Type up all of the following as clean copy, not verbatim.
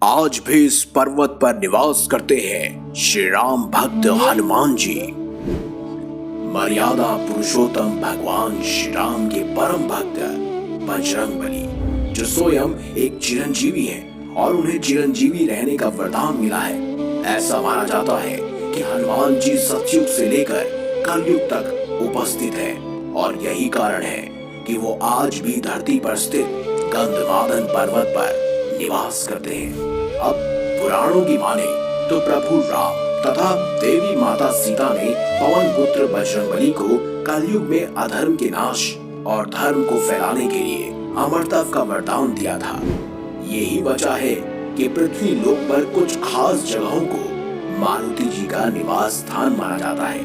आज भी इस पर्वत पर निवास करते हैं श्री राम भक्त हनुमान जी। मर्यादा पुरुषोत्तम भगवान श्री राम के परम भक्त बजरंगबली, जो स्वयं एक चिरंजीवी हैं और उन्हें चिरंजीवी रहने का वरदान मिला है। ऐसा माना जाता है कि हनुमान जी सतयुग से लेकर कलयुग तक उपस्थित है और यही कारण है कि वो आज भी धरती पर स्थित गंधमादन पर्वत पर निवास करते हैं। अब पुराणों की माने तो प्रभु राम तथा देवी माता सीता ने पवन पुत्र बजरंगबली को कलयुग में अधर्म के नाश और धर्म को फैलाने के लिए अमरत्व का वरदान दिया था। यही वजह है कि पृथ्वी लोक पर कुछ खास जगहों को मारुति जी का निवास स्थान माना जाता है।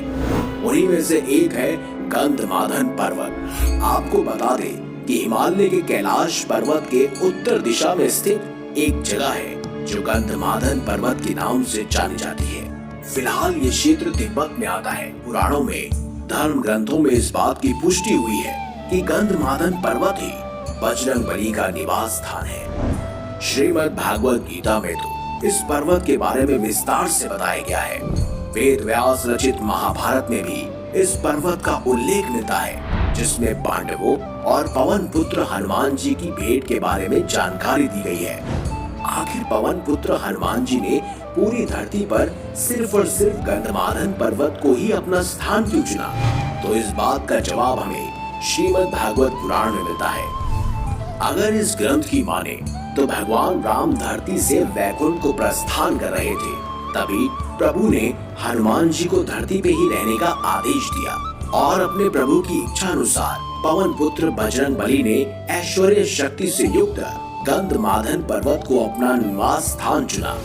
उन्हीं में से एक है गंधमादन पर्वत। आपको बता दें कि हिमालय के कैलाश पर्वत के उत्तर दिशा में स्थित एक जगह है जो गंधमादन पर्वत के नाम से जानी जाती है। फिलहाल ये क्षेत्र तिब्बत में आता है। पुराणों में धर्म ग्रंथों में इस बात की पुष्टि हुई है कि गंधमादन पर्वत ही बजरंगबली का निवास स्थान है। श्रीमद् भागवत गीता में तो इस पर्वत के बारे में विस्तार से बताया गया है। वेद व्यास रचित महाभारत में भी इस पर्वत का उल्लेख मिलता है, जिसमें पांडवों और पवन पुत्र हनुमान जी की भेंट के बारे में जानकारी दी गई है। आखिर पवन पुत्र हनुमान जी ने पूरी धरती पर सिर्फ और सिर्फ गंधमादन पर्वत को ही अपना स्थान क्यों चुना? तो इस बात का जवाब हमें श्रीमद् भागवत पुराण में मिलता है। अगर इस ग्रंथ की माने तो भगवान राम धरती से वैकुंठ को प्रस्थान कर रहे थे, तभी प्रभु ने हनुमान जी को धरती पे ही रहने का आदेश दिया और अपने प्रभु की इच्छा अनुसार पवन पुत्र बजरंगबली ने ऐश्वर्य शक्ति से युक्त गंधमादन पर्वत को अपना निवास स्थान चुना।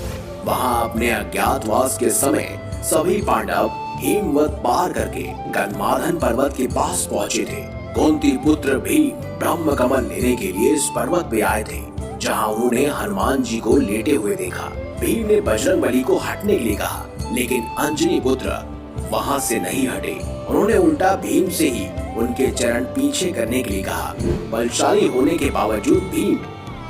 वहां अपने अज्ञातवास के समय सभी पांडव हिमवत पार करके गंधमादन पर्वत के पास पहुंचे थे। कुंती पुत्र भीम ब्रह्म कमल लेने के लिए इस पर्वत पे आए थे, जहां उन्होंने हनुमान जी को लेटे हुए देखा। भीम ने बजरंगबली को हटने के लिए कहा, लेकिन अंजनी पुत्र वहां से नहीं हटे। उन्होंने उल्टा भीम से ही उनके चरण पीछे करने के लिए कहा। बलशाली होने के बावजूद भीम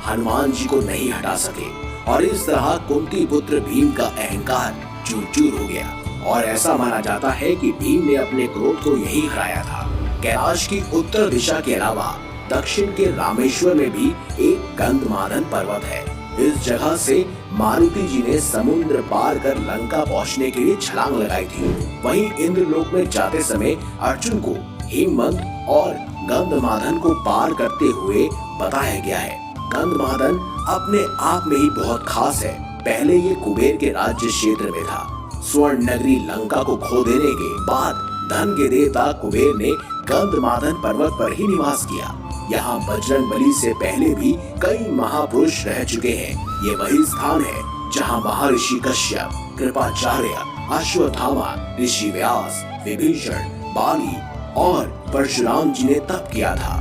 हनुमान जी को नहीं हटा सके और इस तरह कुंती पुत्र भीम का अहंकार चूर चूर हो गया और ऐसा माना जाता है कि भीम ने अपने क्रोध को यही हराया था। कैलाश की उत्तर दिशा के अलावा दक्षिण के रामेश्वर में भी एक गंधमादन पर्वत है। इस जगह से मारुति जी ने समुद्र पार कर लंका पहुंचने के लिए छलांग लगाई थी। वहीं इंद्रलोक में जाते समय अर्जुन को हिमवंत और गंधमादन को पार करते हुए बताया गया है। गंधमादन अपने आप में ही बहुत खास है। पहले ये कुबेर के राज्य क्षेत्र में था। स्वर्ण नगरी लंका को खो देने के बाद धन के देवता कुबेर ने गंधमादन पर्वत पर ही निवास किया। यहाँ बजरंगबली से पहले भी कई महापुरुष रह चुके हैं। ये वही स्थान है जहाँ महर्षि कश्यप, कृपाचार्य, अश्वत्थामा, ऋषि व्यास, विभीषण, बाली और परशुराम जी ने तप किया था।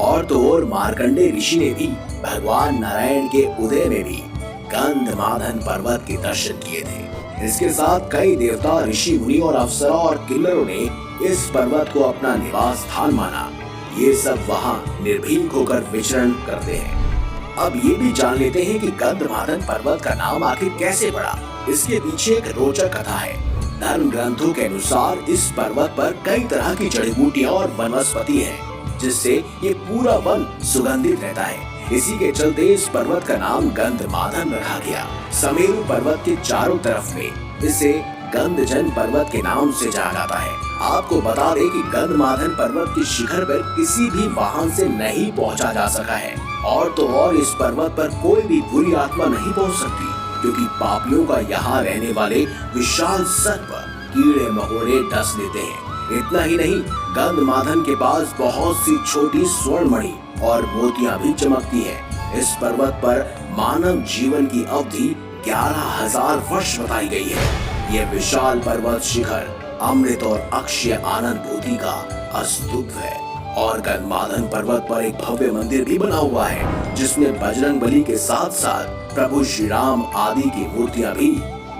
और तो और मार्कंडेय ऋषि ने भी भगवान नारायण के उदय में भी गंधमादन पर्वत के दर्शन किए थे। इसके साथ कई देवता, ऋषि मुनि और अप्सरा और किन्नरों ने इस पर्वत को अपना निवास स्थान माना। ये सब वहाँ निर्भीक होकर विचरण करते हैं। अब ये भी जान लेते हैं कि गंधमादन पर्वत का नाम आखिर कैसे पड़ा। इसके पीछे एक रोचक कथा है। धर्म ग्रंथों के अनुसार इस पर्वत पर कई तरह की जड़ी बूटियां और वनस्पति है, जिससे ये पूरा वन सुगंधित रहता है। इसी के चलते इस पर्वत का नाम गंधमादन रखा गया। समेरु पर्वत के चारों तरफ में इसे गंधजन पर्वत के नाम से जाना जाता है। आपको बता दें कि गंधमादन पर्वत के शिखर पर किसी भी वाहन से नहीं पहुंचा जा सका है और तो और इस पर्वत पर कोई भी बुरी आत्मा नहीं पहुंच सकती, क्योंकि पापियों का यहाँ रहने वाले विशाल सर्प कीड़े मकोड़े डस लेते हैं। इतना ही नहीं, गंधमादन के पास बहुत सी छोटी स्वर्ण मणि और मोतियां भी चमकती हैं। इस पर्वत पर मानव जीवन की अवधि 11,000 वर्ष बताई गई है। यह विशाल पर्वत शिखर अमृत और अक्षय आनंद भूति का अस्तुत्व है और गंधमादन पर्वत पर एक भव्य मंदिर भी बना हुआ है, जिसमें बजरंगबली के साथ साथ प्रभु श्री राम आदि की मूर्तियां भी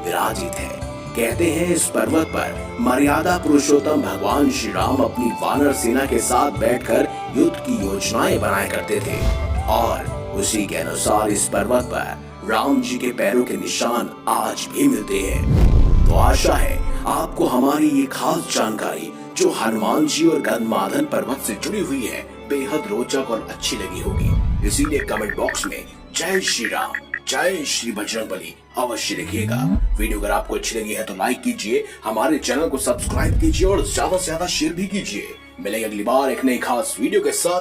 विराजित है। कहते हैं इस पर्वत पर मर्यादा पुरुषोत्तम भगवान श्री राम अपनी वानर सेना के साथ बैठकर युद्ध की योजनाएं बनाया करते थे और उसी के अनुसार इस पर्वत पर राम जी के पैरों के निशान आज भी मिलते हैं। तो आशा है आपको हमारी ये खास जानकारी जो हनुमान जी और गंधमादन पर्वत से जुड़ी हुई है बेहद रोचक और अच्छी लगी होगी। इसीलिए कमेंट बॉक्स में जय श्री राम, जय श्री बजरंगबली अवश्य लिखिएगा। वीडियो अगर आपको अच्छी लगी है तो लाइक कीजिए, हमारे चैनल को सब्सक्राइब कीजिए और ज्यादा से ज्यादा शेयर भी कीजिए। मिलेंगे अगली बार एक नई खास वीडियो के साथ।